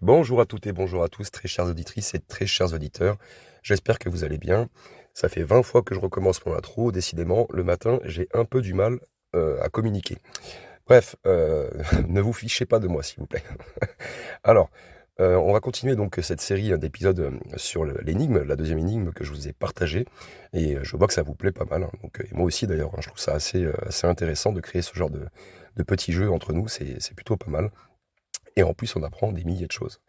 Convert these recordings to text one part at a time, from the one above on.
Bonjour à toutes et bonjour à tous, très chères auditrices et très chers auditeurs. J'espère que vous allez bien. Ça fait 20 fois que je recommence mon intro. Décidément, le matin, j'ai un peu du mal à communiquer. Bref, ne vous fichez pas de moi, s'il vous plaît. Alors, on va continuer donc cette série d'épisodes sur l'énigme, la deuxième énigme que je vous ai partagée. Et je vois que ça vous plaît pas mal, hein. Donc, et moi aussi d'ailleurs, hein, je trouve ça assez intéressant de créer ce genre de petits jeux entre nous. C'est plutôt pas mal. Et en plus, on apprend des milliers de choses.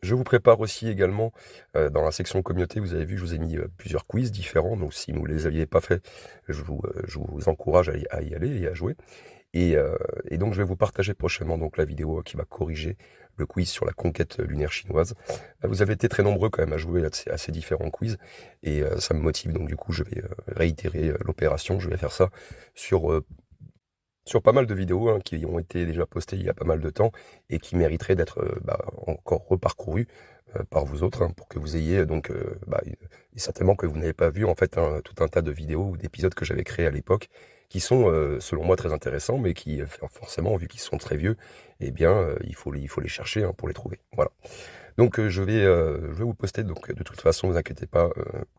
Je vous prépare aussi également, dans la section communauté, vous avez vu, je vous ai mis, plusieurs quiz différents, donc si vous ne les aviez pas faits, je vous encourage à y aller et à jouer et donc je vais vous partager prochainement donc la vidéo qui va corriger le quiz sur la conquête lunaire chinoise. Vous avez été très nombreux quand même à jouer à ces différents quiz et ça me motive donc du coup je vais, réitérer, l'opération. Je vais faire ça sur, sur pas mal de vidéos, hein, qui ont été déjà postées il y a pas mal de temps et qui mériteraient d'être, encore reparcourues, par vous autres, hein, pour que vous ayez donc, et certainement que vous n'avez pas vu en fait tout un tas de vidéos ou d'épisodes que j'avais créés à l'époque, qui sont, selon moi très intéressants, mais qui, forcément vu qu'ils sont très vieux, eh bien, il faut les chercher, hein, pour les trouver. Voilà. Donc, je vais vous poster donc de toute façon, vous inquiétez pas,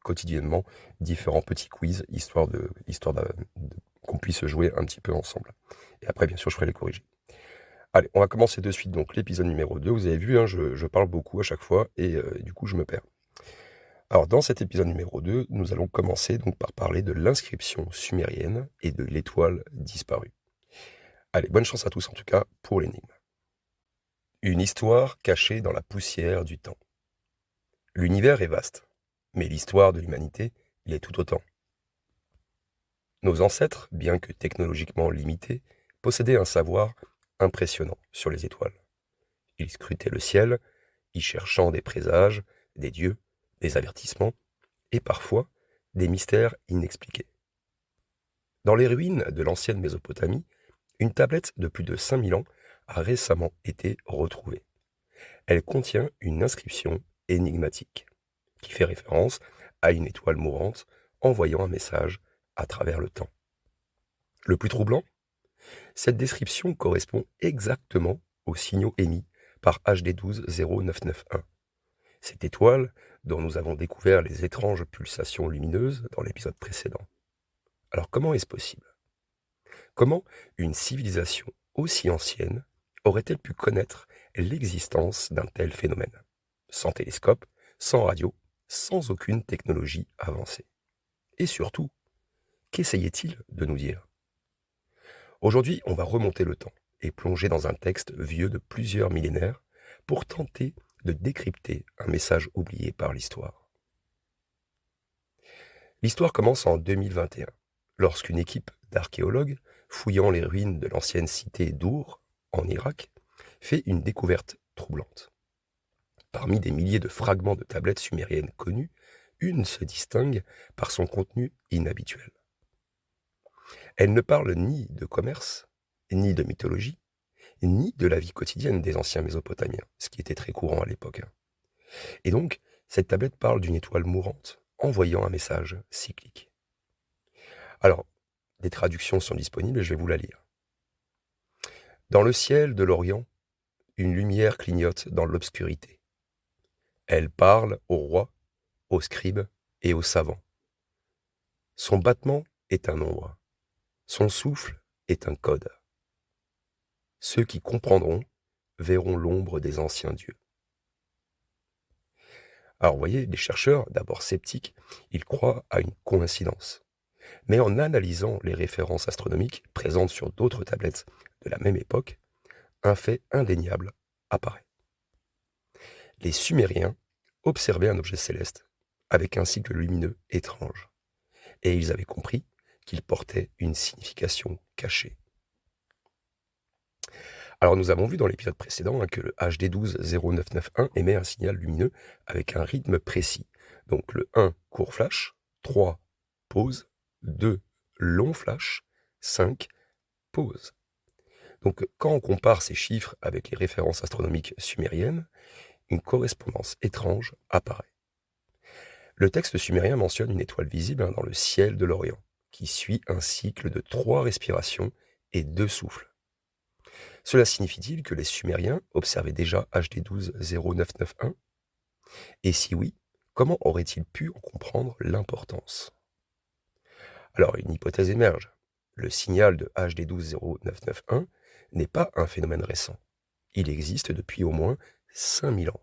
quotidiennement, différents petits quiz, histoire de qu'on puisse jouer un petit peu ensemble. Et après, bien sûr, je ferai les corriger. Allez, on va commencer de suite donc l'épisode numéro 2. Vous avez vu, hein, je parle beaucoup à chaque fois et du coup, je me perds. Alors, dans cet épisode numéro 2, nous allons commencer donc par parler de l'inscription sumérienne et de l'étoile disparue. Allez, bonne chance à tous en tout cas pour l'énigme. Une histoire cachée dans la poussière du temps. L'univers est vaste, mais l'histoire de l'humanité l'est tout autant. Nos ancêtres, bien que technologiquement limités, possédaient un savoir impressionnant sur les étoiles. Ils scrutaient le ciel, y cherchant des présages, des dieux, des avertissements, et parfois des mystères inexpliqués. Dans les ruines de l'ancienne Mésopotamie, une tablette de plus de 5000 ans a récemment été retrouvée. Elle contient une inscription énigmatique, qui fait référence à une étoile mourante envoyant un message à travers le temps. Le plus troublant, cette description correspond exactement aux signaux émis par HD 120991. Cette étoile dont nous avons découvert les étranges pulsations lumineuses dans l'épisode précédent. Alors comment est-ce possible? Comment une civilisation aussi ancienne aurait-elle pu connaître l'existence d'un tel phénomène? Sans télescope, sans radio, sans aucune technologie avancée. Et surtout, qu'essayait-il de nous dire? Aujourd'hui, on va remonter le temps et plonger dans un texte vieux de plusieurs millénaires pour tenter de décrypter un message oublié par l'histoire. L'histoire commence en 2021, lorsqu'une équipe d'archéologues, fouillant les ruines de l'ancienne cité d'Our, en Irak, fait une découverte troublante. Parmi des milliers de fragments de tablettes sumériennes connues, une se distingue par son contenu inhabituel. Elle ne parle ni de commerce, ni de mythologie, ni de la vie quotidienne des anciens Mésopotamiens, ce qui était très courant à l'époque. Et donc, cette tablette parle d'une étoile mourante, envoyant un message cyclique. Alors, des traductions sont disponibles et je vais vous la lire. Dans le ciel de l'Orient, une lumière clignote dans l'obscurité. Elle parle aux rois, aux scribes et aux savants. Son battement est un nombre, son souffle est un code. Ceux qui comprendront verront l'ombre des anciens dieux. Alors vous voyez, les chercheurs, d'abord sceptiques, ils croient à une coïncidence. Mais en analysant les références astronomiques présentes sur d'autres tablettes de la même époque, un fait indéniable apparaît. Les Sumériens observaient un objet céleste avec un cycle lumineux étrange, et ils avaient compris qu'il portait une signification cachée. Alors nous avons vu dans l'épisode précédent, hein, que le HD 120991 émet un signal lumineux avec un rythme précis. Donc le 1 court flash, 3 pause, 2 long flash, 5 pause. Donc quand on compare ces chiffres avec les références astronomiques sumériennes, une correspondance étrange apparaît. Le texte sumérien mentionne une étoile visible, hein, dans le ciel de l'Orient, qui suit un cycle de 3 respirations et 2 souffles. Cela signifie-t-il que les Sumériens observaient déjà HD 120991? Et si oui, comment auraient-ils pu en comprendre l'importance? Alors, une hypothèse émerge. Le signal de HD 120991 n'est pas un phénomène récent. Il existe depuis au moins 5000 ans.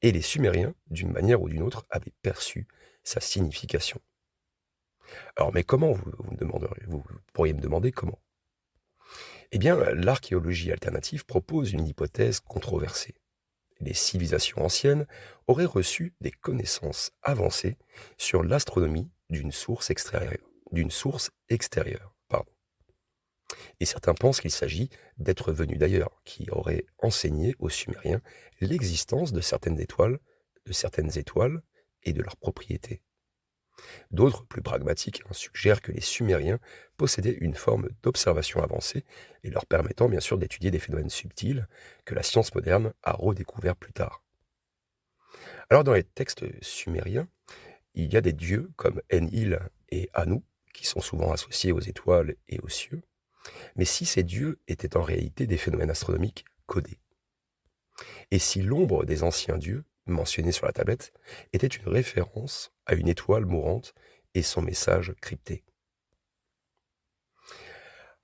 Et les Sumériens, d'une manière ou d'une autre, avaient perçu sa signification. Alors, mais comment, vous pourriez me demander comment? Eh bien, l'archéologie alternative propose une hypothèse controversée. Les civilisations anciennes auraient reçu des connaissances avancées sur l'astronomie d'une source extérieure, pardon. Et certains pensent qu'il s'agit d'êtres venus d'ailleurs, qui auraient enseigné aux Sumériens l'existence de certaines étoiles et de leurs propriétés. D'autres, plus pragmatiques, suggèrent que les Sumériens possédaient une forme d'observation avancée et leur permettant bien sûr d'étudier des phénomènes subtils que la science moderne a redécouverts plus tard. Alors dans les textes sumériens, il y a des dieux comme Enlil et Anu qui sont souvent associés aux étoiles et aux cieux, mais si ces dieux étaient en réalité des phénomènes astronomiques codés? Et si l'ombre des anciens dieux, mentionnée sur la tablette, était une référence à une étoile mourante et son message crypté?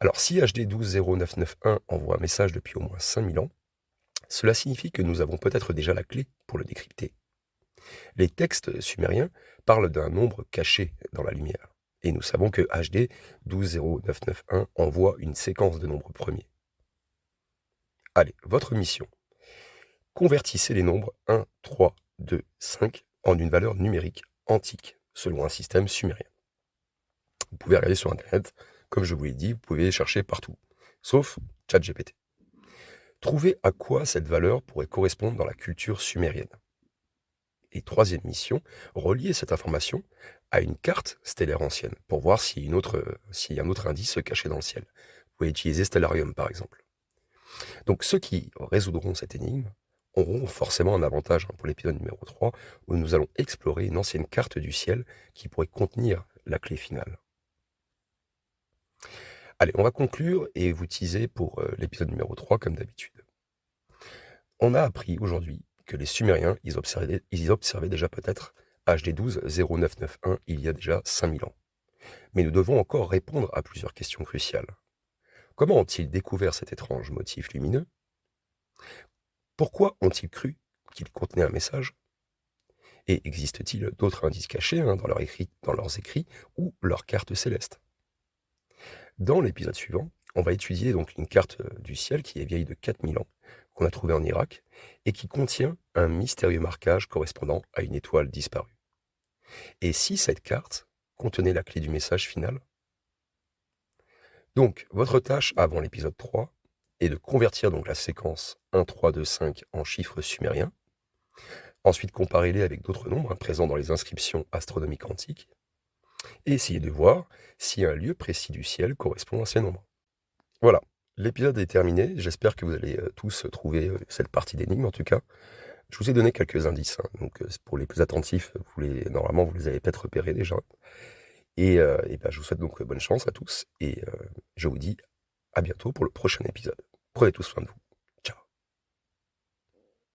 Alors si HD 120991 envoie un message depuis au moins 5000 ans, cela signifie que nous avons peut-être déjà la clé pour le décrypter. Les textes sumériens parlent d'un nombre caché dans la lumière, et nous savons que HD 120991 envoie une séquence de nombres premiers. Allez, votre mission. Convertissez les nombres 1, 3, 2, 5 en une valeur numérique antique, selon un système sumérien. Vous pouvez regarder sur Internet, comme je vous l'ai dit, vous pouvez chercher partout, sauf ChatGPT. Trouvez à quoi cette valeur pourrait correspondre dans la culture sumérienne. Et troisième mission, relier cette information à une carte stellaire ancienne, pour voir s'il y a un autre indice se cachait dans le ciel. Vous pouvez utiliser Stellarium par exemple. Donc ceux qui résoudront cette énigme auront forcément un avantage pour l'épisode numéro 3, où nous allons explorer une ancienne carte du ciel qui pourrait contenir la clé finale. Allez, on va conclure et vous teaser pour l'épisode numéro 3 comme d'habitude. On a appris aujourd'hui que les Sumériens, ils observaient déjà peut-être HD 120991 il y a déjà 5000 ans. Mais nous devons encore répondre à plusieurs questions cruciales. Comment ont-ils découvert cet étrange motif lumineux? Pourquoi ont-ils cru qu'il contenait un message? Et existe-t-il d'autres indices cachés dans leurs écrits ou leurs cartes célestes? Dans l'épisode suivant, on va étudier donc une carte du ciel qui est vieille de 4000 ans, qu'on a trouvée en Irak, et qui contient un mystérieux marquage correspondant à une étoile disparue. Et si cette carte contenait la clé du message final? Donc, votre tâche avant l'épisode 3 est de convertir donc la séquence 1, 3, 2, 5 en chiffres sumériens, ensuite comparer-les avec d'autres nombres présents dans les inscriptions astronomiques antiques, et essayer de voir si un lieu précis du ciel correspond à ces nombres. Voilà, l'épisode est terminé, j'espère que vous allez tous trouver cette partie d'énigme en tout cas. Je vous ai donné quelques indices, donc pour les plus attentifs, normalement vous les avez peut-être repérés déjà. Et je vous souhaite donc bonne chance à tous, et je vous dis à bientôt pour le prochain épisode. Prenez tous soin de vous.